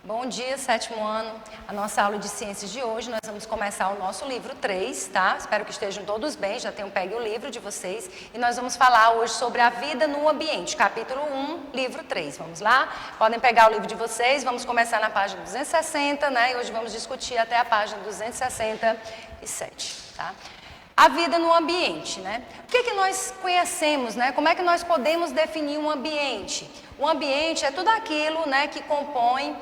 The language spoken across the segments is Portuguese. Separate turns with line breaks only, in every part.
Bom dia, sétimo ano. A nossa aula de ciências de hoje, nós vamos começar o nosso livro 3, tá? Espero que estejam todos bem, já tenham pegue o livro de vocês. E nós vamos falar hoje sobre a vida no ambiente, capítulo 1, livro 3. Vamos lá? Podem pegar o livro de vocês, vamos começar na página 260, né? E hoje vamos discutir até a página 267, tá? A vida no ambiente, né? O que nós conhecemos, né? Como é que nós podemos definir um ambiente? O ambiente é tudo aquilo, né, que compõe,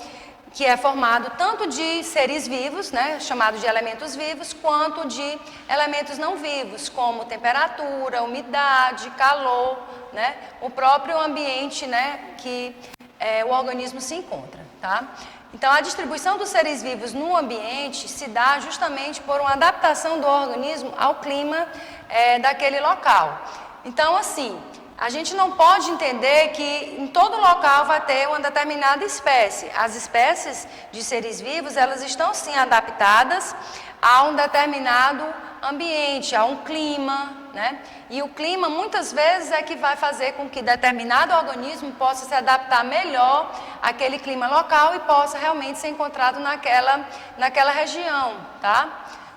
que é formado tanto de seres vivos, né, chamado de elementos vivos, quanto de elementos não vivos, como temperatura, umidade, calor, né, o próprio ambiente, né, que o organismo se encontra, tá? Então, a distribuição dos seres vivos no ambiente se dá justamente por uma adaptação do organismo ao clima daquele local. Então, assim, a gente não pode entender que em todo local vai ter uma determinada espécie. As espécies de seres vivos, elas estão sim adaptadas a um determinado ambiente, a um clima, né? E o clima muitas vezes é que vai fazer com que determinado organismo possa se adaptar melhor àquele clima local e possa realmente ser encontrado naquela região, tá?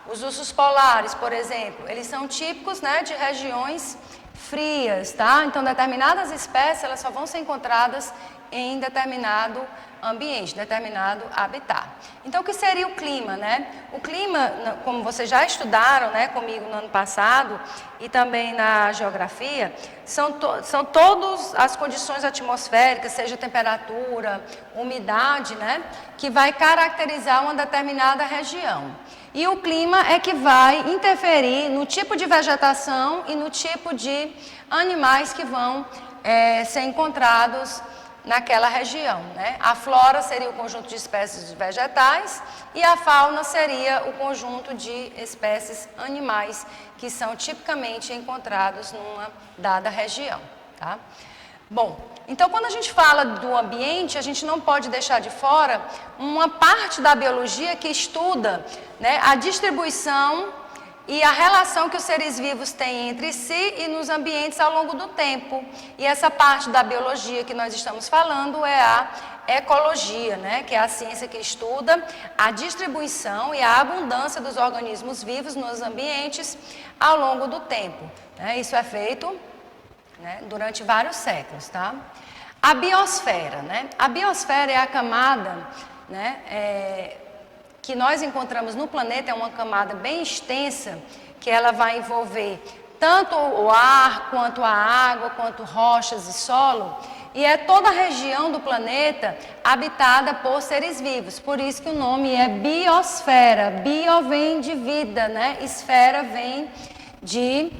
Os ursos polares, por exemplo, eles são típicos, né, de regiões frias, tá? Então, determinadas espécies, elas só vão ser encontradas em determinado ambiente, determinado habitat. Então, o que seria o clima, né? O clima, como vocês já estudaram, né, comigo no ano passado e também na geografia, são todas as condições atmosféricas, seja temperatura, umidade, né, que vai caracterizar uma determinada região. E o clima é que vai interferir no tipo de vegetação e no tipo de animais que vão ser encontrados naquela região, né? A flora seria o conjunto de espécies vegetais e a fauna seria o conjunto de espécies animais que são tipicamente encontrados numa dada região, tá? Bom, então quando a gente fala do ambiente, a gente não pode deixar de fora uma parte da biologia que estuda, né, a distribuição e a relação que os seres vivos têm entre si e nos ambientes ao longo do tempo. E essa parte da biologia que nós estamos falando é a ecologia, né, que é a ciência que estuda a distribuição e a abundância dos organismos vivos nos ambientes ao longo do tempo, né? Isso é feito, né, durante vários séculos, tá? A biosfera, né? A biosfera é a camada, né, que nós encontramos no planeta, é uma camada bem extensa, que ela vai envolver tanto o ar, quanto a água, quanto rochas e solo, e é toda a região do planeta habitada por seres vivos, por isso que o nome é biosfera. Bio vem de vida, né? Esfera vem de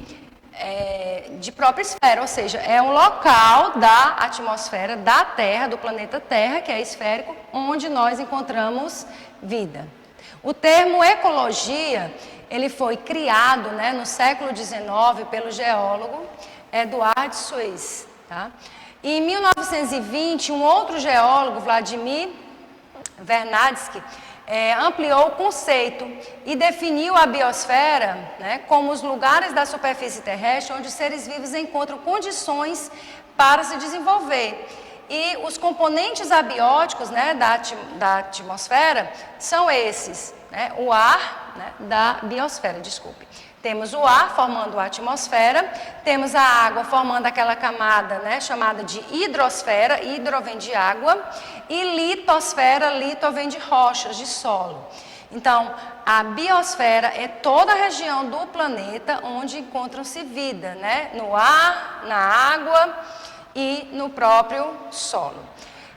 própria esfera, ou seja, é um local da atmosfera da Terra, do planeta Terra, que é esférico, onde nós encontramos vida. O termo ecologia, ele foi criado, né, no século XIX pelo geólogo Eduard Suez, tá? E em 1920, um outro geólogo, Vladimir Vernadsky, ampliou o conceito e definiu a biosfera, né, como os lugares da superfície terrestre onde os seres vivos encontram condições para se desenvolver. E os componentes abióticos, né, da atmosfera são esses, né, o ar, né, da biosfera, desculpe. Temos o ar formando a atmosfera, temos a água formando aquela camada, né, chamada de hidrosfera, hidro vem de água, e litosfera, lito vem de rochas, de solo. Então, a biosfera é toda a região do planeta onde encontram-se vida, né, no ar, na água e no próprio solo.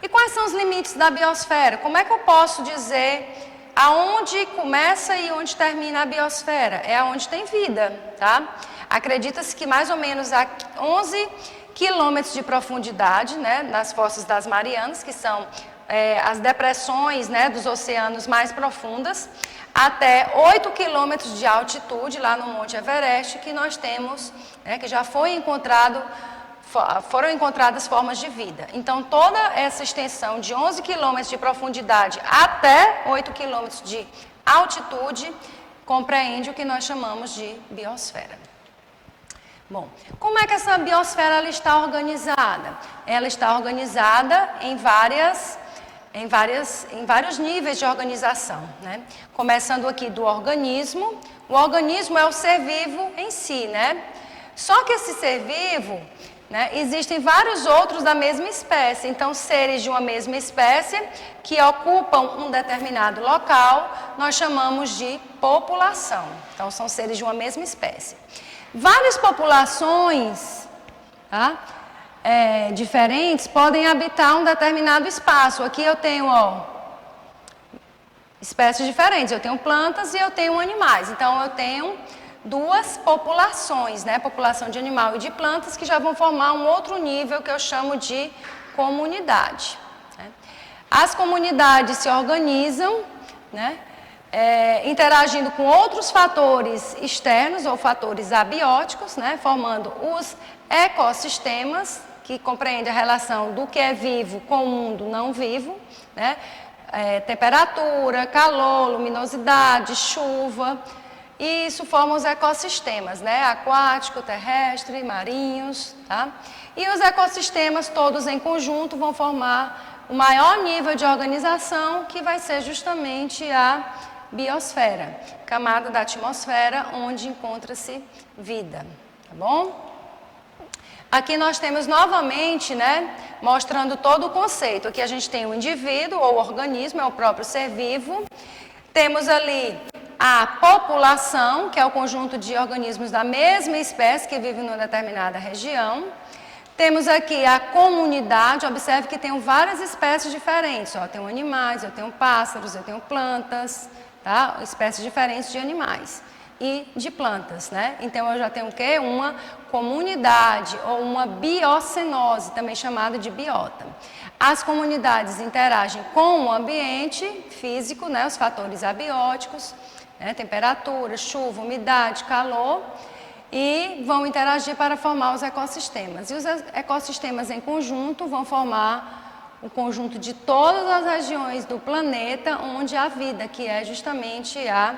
E quais são os limites da biosfera? Como é que eu posso dizer aonde começa e onde termina a biosfera? É aonde tem vida, tá? Acredita-se que mais ou menos a 11 quilômetros de profundidade, né, nas fossas das Marianas, que são as depressões, né, dos oceanos mais profundas, até 8 quilômetros de altitude, lá no Monte Everest, que nós temos, né, que já foram encontradas formas de vida. Então, toda essa extensão de 11 quilômetros de profundidade até 8 quilômetros de altitude compreende o que nós chamamos de biosfera. Bom, como é que essa biosfera ela está organizada? Ela está organizada em várias em vários níveis de organização, né? Começando aqui do organismo. O organismo é o ser vivo em si, né? Só que esse ser vivo, né, existem vários outros da mesma espécie. Então, seres de uma mesma espécie que ocupam um determinado local, nós chamamos de população. Então, são seres de uma mesma espécie. Várias populações, tá, diferentes podem habitar um determinado espaço. Aqui eu tenho, espécies diferentes. Eu tenho plantas e eu tenho animais. Então, eu tenho duas populações, né? População de animal e de plantas, que já vão formar um outro nível que eu chamo de comunidade, né? As comunidades se organizam, né, interagindo com outros fatores externos ou fatores abióticos, né, formando os ecossistemas, que compreende a relação do que é vivo com o mundo não vivo, né? Temperatura, calor, luminosidade, chuva. E isso forma os ecossistemas, né? Aquático, terrestre, marinhos, tá? E os ecossistemas todos em conjunto vão formar o maior nível de organização, que vai ser justamente a biosfera, camada da atmosfera onde encontra-se vida, tá bom? Aqui nós temos novamente, né, mostrando todo o conceito. Aqui a gente tem o indivíduo ou organismo, é o próprio ser vivo. Temos ali a população, que é o conjunto de organismos da mesma espécie que vivem numa determinada região. Temos aqui a comunidade. Observe que tem várias espécies diferentes. Eu tenho animais, eu tenho pássaros, eu tenho plantas, tá? Espécies diferentes de animais e de plantas, né? Então eu já tenho o quê? Uma comunidade ou uma biocenose, também chamada de biota. As comunidades interagem com o ambiente físico, né? Os fatores abióticos, né? Temperatura, chuva, umidade, calor, e vão interagir para formar os ecossistemas. E os ecossistemas em conjunto vão formar o conjunto de todas as regiões do planeta onde há vida, que é justamente a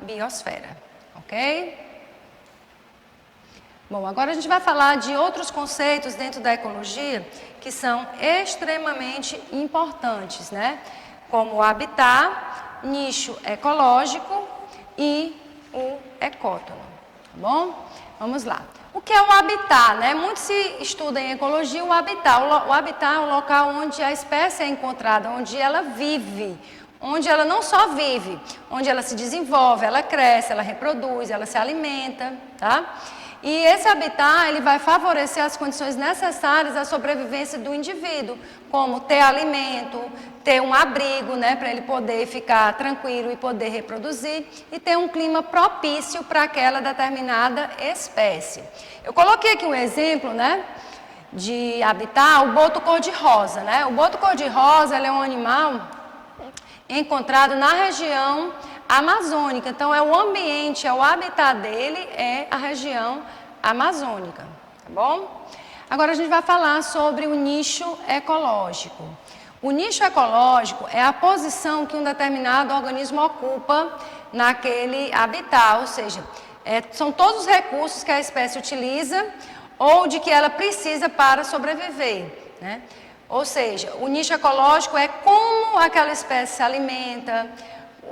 biosfera. Ok? Bom, agora a gente vai falar de outros conceitos dentro da ecologia que são extremamente importantes, né? Como o habitat, nicho ecológico e o ecótono, tá bom? Vamos lá. O que é o habitat, né? Muito se estuda em ecologia o habitat. O habitat é o local onde a espécie é encontrada, onde ela vive, onde ela não só vive, onde ela se desenvolve, ela cresce, ela reproduz, ela se alimenta, tá? E esse habitat, ele vai favorecer as condições necessárias à sobrevivência do indivíduo, como ter alimento, ter um abrigo, né, para ele poder ficar tranquilo e poder reproduzir, e ter um clima propício para aquela determinada espécie. Eu coloquei aqui um exemplo, né, de habitat, o boto cor-de-rosa, né? O boto cor-de-rosa, ele é um animal encontrado na região amazônica. Então, é o ambiente, é o habitat dele, é a região amazônica, tá bom? Agora a gente vai falar sobre o nicho ecológico. O nicho ecológico é a posição que um determinado organismo ocupa naquele habitat, ou seja, são todos os recursos que a espécie utiliza ou de que ela precisa para sobreviver, né? Ou seja, o nicho ecológico é como aquela espécie se alimenta,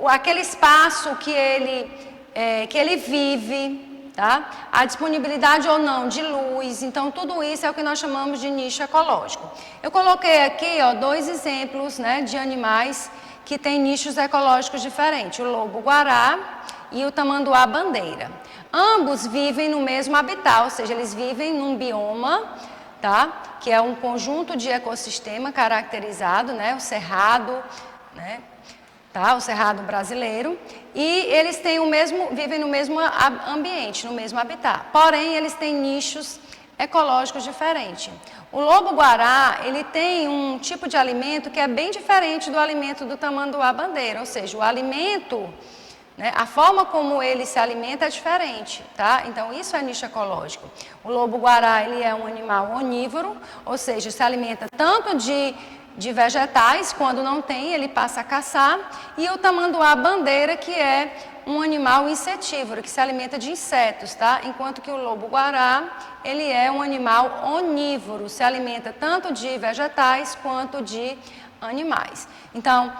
aquele espaço que ele vive, tá? A disponibilidade ou não de luz. Então, tudo isso é o que nós chamamos de nicho ecológico. Eu coloquei aqui, dois exemplos, né, de animais que têm nichos ecológicos diferentes, o lobo-guará e o tamanduá-bandeira. Ambos vivem no mesmo habitat, ou seja, eles vivem num bioma, tá? Que é um conjunto de ecossistema caracterizado, né? O cerrado, né? Tá? O cerrado brasileiro. E eles têm vivem no mesmo ambiente, no mesmo habitat. Porém, eles têm nichos ecológicos diferentes. O lobo-guará, ele tem um tipo de alimento que é bem diferente do alimento do tamanduá-bandeira, ou seja, o alimento, né, a forma como ele se alimenta é diferente, tá? Então, isso é nicho ecológico. O lobo-guará, ele é um animal onívoro, ou seja, se alimenta tanto de vegetais, quando não tem, ele passa a caçar, e o tamanduá-bandeira, que é um animal insetívoro, que se alimenta de insetos, tá? Enquanto que o lobo-guará, ele é um animal onívoro, se alimenta tanto de vegetais quanto de animais. Então,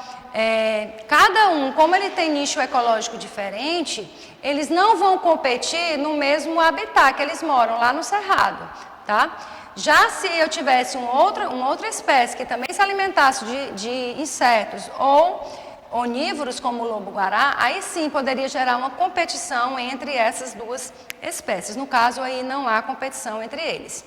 cada um, como ele tem nicho ecológico diferente, eles não vão competir no mesmo habitat que eles moram, lá no cerrado, tá? Já se eu tivesse uma outra espécie que também se alimentasse de insetos ou onívoros como o lobo-guará, aí sim poderia gerar uma competição entre essas duas espécies. No caso, aí não há competição entre eles.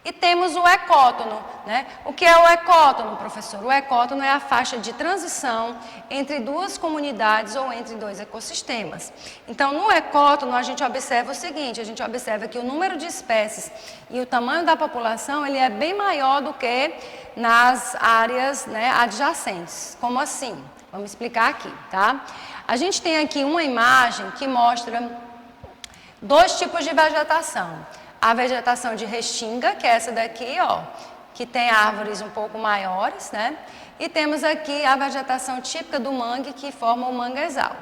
E temos o ecótono, né? O que é o ecótono, professor? O ecótono é a faixa de transição entre duas comunidades ou entre dois ecossistemas. Então, no ecótono, a gente observa o seguinte, a gente observa que o número de espécies e o tamanho da população, ele é bem maior do que nas áreas, né, adjacentes. Como assim? Vamos explicar aqui, tá? A gente tem aqui uma imagem que mostra dois tipos de vegetação. A vegetação de restinga, que é essa daqui, ó, que tem árvores um pouco maiores, né? E temos aqui a vegetação típica do mangue, que forma o manguezal.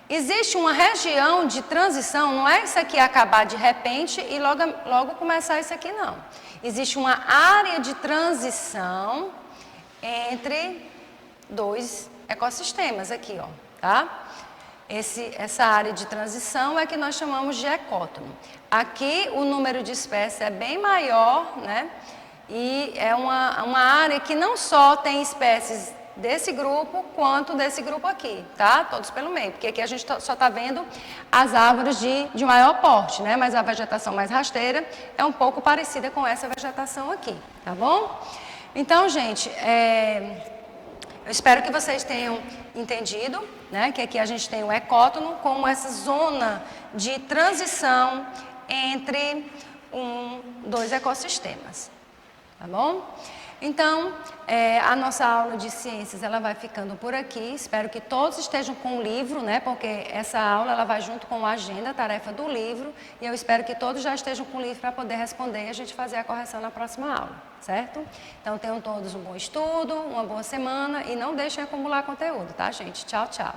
Existe uma região de transição, não é isso aqui acabar de repente e logo começar isso aqui, não. Existe uma área de transição entre dois ecossistemas aqui, ó, tá? Essa área de transição é que nós chamamos de ecótono. Aqui o número de espécies é bem maior, né? E é uma área que não só tem espécies desse grupo, quanto desse grupo aqui, tá? Todos pelo meio, porque aqui a gente só está vendo as árvores de maior porte, né? Mas a vegetação mais rasteira é um pouco parecida com essa vegetação aqui, tá bom? Então, gente, eu espero que vocês tenham entendido, né, que aqui a gente tem o ecótono como essa zona de transição entre dois ecossistemas, tá bom? Então, a nossa aula de ciências, ela vai ficando por aqui. Espero que todos estejam com o livro, né, porque essa aula ela vai junto com a agenda, a tarefa do livro, e eu espero que todos já estejam com o livro para poder responder e a gente fazer a correção na próxima aula, certo? Então, tenham todos um bom estudo, uma boa semana e não deixem acumular conteúdo, tá, gente? Tchau, tchau.